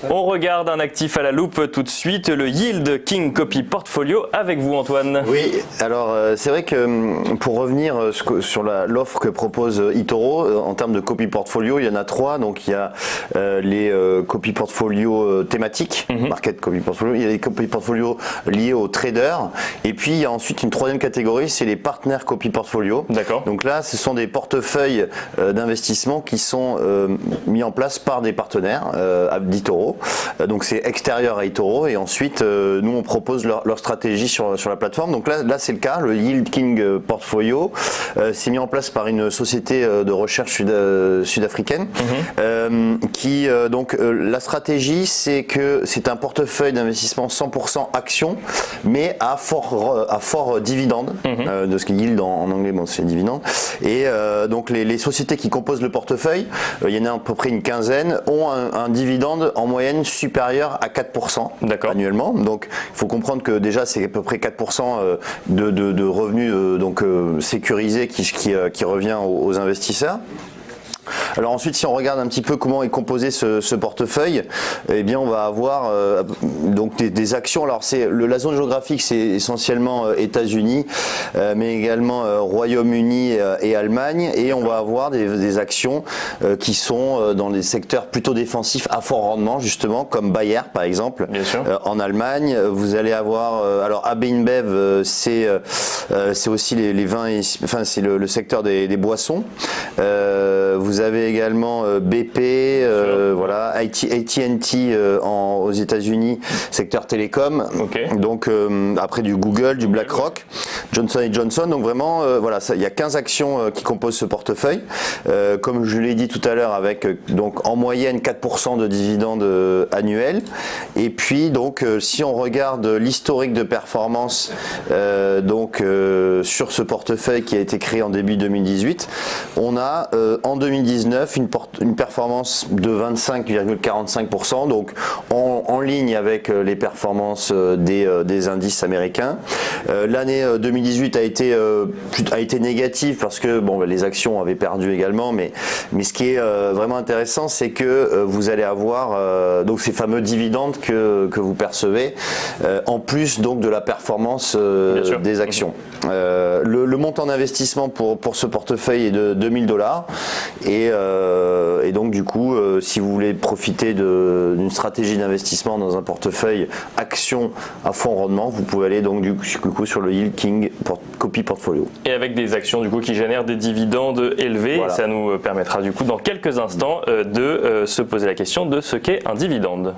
On regarde un actif à la loupe tout de suite, le Yield King Copy Portfolio avec vous Antoine. Oui, alors c'est vrai que pour revenir sur l'offre que propose eToro, en termes de copy portfolio, il y en a trois. Donc il y a les copy portfolio thématiques, market copy portfolio, il y a les copy portfolio liés aux traders, et puis il y a ensuite une troisième catégorie, c'est les partenaires copy portfolio. D'accord. Donc là, ce sont des portefeuilles d'investissement qui sont mis en place par des partenaires d'eToro. Donc c'est extérieur à eToro, et ensuite nous on propose leur stratégie sur la plateforme. Donc là c'est le cas, le Yield King Portfolio c'est mis en place par une société de recherche sud-africaine qui donc la stratégie c'est que c'est un portefeuille d'investissement 100% actions, mais à fort dividende, de ce qui est yield en anglais, bon, c'est dividende. Et donc les sociétés qui composent le portefeuille, il y en a à peu près une quinzaine, ont un dividende en moyenne supérieur à 4% annuellement. Donc il faut comprendre que déjà c'est à peu près 4% de revenus sécurisés qui revient aux investisseurs. Alors ensuite, si on regarde un petit peu comment est composé ce portefeuille, eh bien on va avoir donc des actions. Alors la zone géographique, c'est essentiellement États-Unis, mais également Royaume-Uni et Allemagne, et on va avoir des actions qui sont dans des secteurs plutôt défensifs à fort rendement, justement, comme Bayer par exemple. Bien sûr. En Allemagne, vous allez avoir alors AB InBev, c'est aussi les vins, enfin c'est le secteur des boissons. Vous avez également BP, voilà, AT&T aux États-Unis, secteur télécom. Donc après du Google, du BlackRock, Johnson & Johnson. Donc vraiment, voilà, il y a 15 actions qui composent ce portefeuille. Comme je l'ai dit tout à l'heure, avec donc en moyenne 4% de dividendes annuels. Et puis donc si on regarde l'historique de performance sur ce portefeuille qui a été créé en début 2018, on a en 2019 une performance de 25,45%, donc en ligne avec les performances des indices américains. L'année 2018 a été négative parce que bon, les actions avaient perdu également, mais ce qui est vraiment intéressant, c'est que vous allez avoir donc ces fameux dividendes que vous percevez en plus donc de la performance des actions. Le montant d'investissement pour ce portefeuille est de $2000, et donc du coup si vous voulez profiter d'une stratégie d'investissement dans un portefeuille action à fond rendement, vous pouvez aller donc du coup sur le Yield King Copy Portfolio. Et avec des actions du coup qui génèrent des dividendes élevés, voilà. Ça nous permettra du coup dans quelques instants de se poser la question de ce qu'est un dividende.